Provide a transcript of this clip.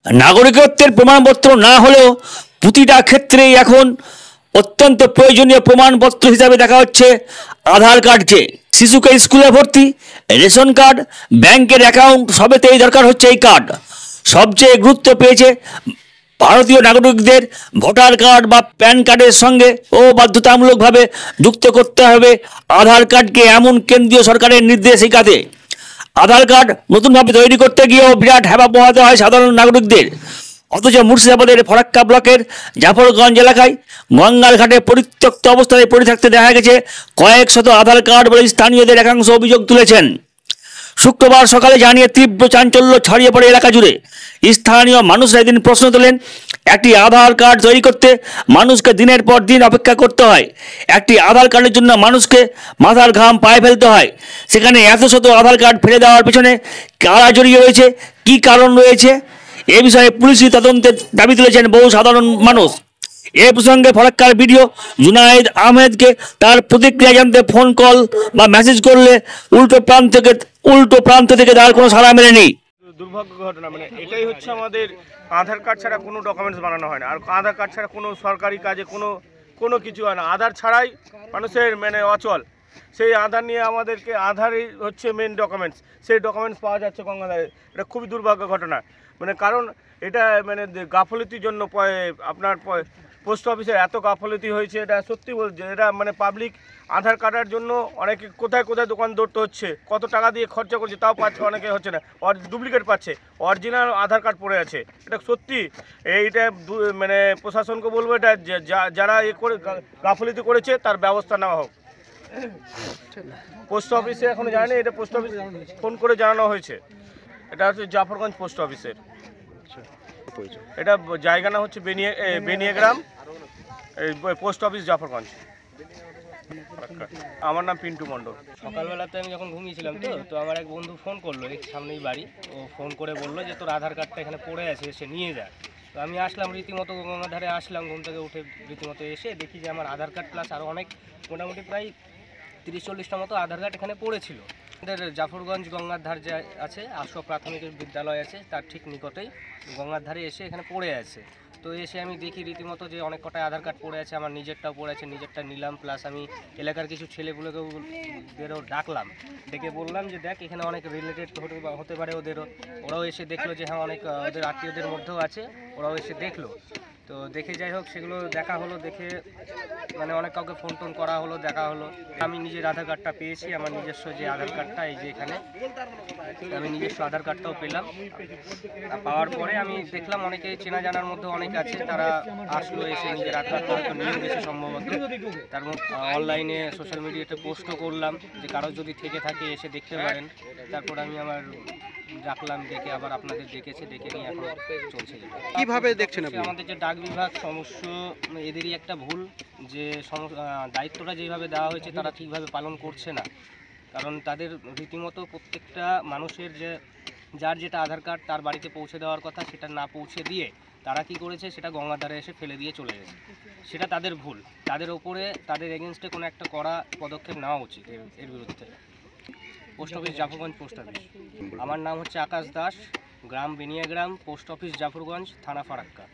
নাগরিকত্বের প্রমাণপত্র না হলেও প্রতিটা ক্ষেত্রেই এখন অত্যন্ত প্রয়োজনীয় প্রমাণপত্র হিসাবে দেখা হচ্ছে আধার কার্ডকে। শিশুকে স্কুলে ভর্তি, রেশন কার্ড, ব্যাংকের অ্যাকাউন্ট সবেতেই দরকার হচ্ছে এই কার্ড। সবচেয়ে গুরুত্ব পেয়েছে ভারতীয় নাগরিকদের ভোটার কার্ড বা প্যান কার্ডের সঙ্গে বাধ্যতামূলকভাবে যুক্ত করতে হবে আধার কার্ডকে, এমন কেন্দ্রীয় সরকারের নির্দেশিকাতে। আধার কার্ড নতুনভাবে তৈরি করতে গিয়েও বিরাট হেবা পোহাতে হয় সাধারণ নাগরিকদের। অথচ মুর্শিদাবাদের ফরাক্কা ব্লকের জাফরগঞ্জ এলাকায় গঙ্গার ঘাটে পরিত্যক্ত অবস্থায় পড়ে থাকতে দেখা গেছে কয়েক শত আধার কার্ড বলে স্থানীয়দের একাংশ অভিযোগ তুলেছেন। শুক্রবার সকালে জানিয়ে তীব্র চাঞ্চল্য ছড়িয়ে পড়ে এলাকা জুড়ে। স্থানীয় মানুষরা এদিন প্রশ্ন তোলেন, একটি আধার কার্ড তৈরি করতে মানুষকে দিনের পর দিন অপেক্ষা করতে হয়, একটি আধার কার্ডের জন্য মানুষকে মাথার ঘাম পায়ে ফেলতে হয়, সেখানে এত শত আধার কার্ড ফেলে দেওয়ার পেছনে কারা জড়িয়ে রয়েছে, কী কারণ রয়েছে, এ বিষয়ে পুলিশি তদন্তের দাবি তুলেছেন বহু সাধারণ মানুষ। এ প্রসঙ্গে ফরাক্কার বিডিও জুনায়েদ আহমেদকে তার প্রতিক্রিয়া জানতে ফোন কল বা মেসেজ করলে উল্টো প্রান্ত থেকে তার কোনো সাড়া মেলেনি। দুর্ভাগ্য ঘটনা, এটাই হচ্ছে আমাদের আধার কার্ড ছাড়া কোনো ডকুমেন্টস বানানো হয় না, আর আধার কার্ড ছাড়া কোনো সরকারি কাজে কোনো কিছু হয় না। আধার ছাড়াই মানুষের অচল। সেই আধার নিয়ে আমাদেরকে আধারই হচ্ছে মেন ডকুমেন্টস, সেই ডকুমেন্টস পাওয়া যাচ্ছে গঙ্গাধারে। এটা খুবই দুর্ভাগ্য ঘটনা, কারণ এটা গাফলতির জন্য আপনার পোস্ট অফিসের এত গাফলতি হয়েছে, এটা সত্যি বলছে। এটা পাবলিক আধার কার্ডের জন্য অনেকে কোথায় দোকান দৌড়তে হচ্ছে, কত টাকা দিয়ে খরচা করছে, তাও পাচ্ছে, অনেকে হচ্ছে না, ডুপ্লিকেট পাচ্ছে, অরিজিনাল আধার কার্ড পড়ে আছে। এটা সত্যি, এইটা প্রশাসনকে বলবো, এটা যারা গাফলতি করেছে তার ব্যবস্থা নেওয়া হোক। পোস্ট অফিসে এখনো জানেনি, এটা পোস্ট অফিস ফোন করে জানানো হয়েছে। এটা হচ্ছে জাফরগঞ্জ পোস্ট অফিসের। এটা জায়গা না হচ্ছে বেনিয়াগ্রাম, পোস্ট অফিস জাফরগঞ্জ। আমার নাম পিন্টু মণ্ডল। সকালবেলাতে আমি যখন ঘুমিয়েছিলাম তো আমার এক বন্ধু ফোন করলো, এই সামনেই বাড়ি, ও ফোন করে বললো যে তোর আধার কার্ডটা এখানে পড়ে আছে, এসে নিয়ে যা। তো আমি আসলাম, রীতিমতো গঙ্গাধারে আসলাম, ঘুম থেকে উঠে রীতিমতো এসে দেখি যে আমার আধার কার্ড প্লাস আরও অনেক মোটামুটি প্রায় 30-40টা মতো আধার কার্ড এখানে পড়েছিল। আমাদের জাফরগঞ্জ গঙ্গার ধার যে আছে, আশু প্রাথমিক বিদ্যালয় আছে, তার ঠিক নিকটেই গঙ্গার ধারে এসে এখানে পড়ে আছে। তো এসে আমি দেখি রীতিমতো যে অনেক কটাই আধার কার্ড পড়ে আছে, আমার নিজেরটাও পড়ে আছে, নিজেরটা নিলাম, প্লাস আমি এলাকার কিছু ছেলেগুলোকেও ডাকলাম, ডেকে বললাম যে দেখ এখানে অনেক রিলেটেড হতে পারে ওদেরও। ওরাও এসে দেখলো যে হ্যাঁ অনেক ওদের আত্মীয়দের মধ্যেও আছে, ওরাও এসে দেখলো। তো দেখে যাই হোক সেগুলো দেখা হলো, দেখে অনেক কাউকে ফোন টোন করা হলো, দেখা হলো। আমি নিজের আধার কার্ডটা পেয়েছি, আমার নিজস্ব যে আধার কার্ডটা, এই যে এখানে আমি নিজস্ব আধার কার্ডটাও পেলাম। পাওয়ার পরে আমি দেখলাম অনেকে চেনা জানার মধ্যে অনেক আছে, তারা আসলো, এসে নিজের আধার কার্ডটা হয়তো নিয়ে গেছে সম্ভবত। তার মধ্যে অনলাইনে সোশ্যাল মিডিয়াতে পোস্টও করলাম যে কারো যদি থেকে থাকে এসে দেখতে পারেন। তারপর আমি আমার রাখলাম, দেখে আবার আপনাদের ডেকে নিয়ে এখন চলছে। কিভাবে দেখছেন আপনি? আমাদের যে ডাক বিভাগ সমস্য, এদেরই একটা ভুল, যে দায়িত্বটা যেভাবে দেওয়া হয়েছে তারা ঠিকভাবে পালন করছে না। কারণ তাদের রীতিমতো প্রত্যেকটা মানুষের যার যেটা আধার কার্ড তার বাড়িতে পৌঁছে দেওয়ার কথা, সেটা না পৌঁছে দিয়ে তারা কি করেছে, সেটা গঙ্গাধারে এসে ফেলে দিয়ে চলে গেছে। সেটা তাদের ভুল, তাদের ওপরে তাদের এগেনস্টে কোনো একটা কড়া পদক্ষেপ নেওয়া উচিত এর বিরুদ্ধে। Post office Jafarganj post office. আমার নাম হচ্ছে আকাশ দাস, গ্রাম বেনিয়াগ্রাম, পোস্ট অফিস জাফরগঞ্জ, থানা ফারাক্কা।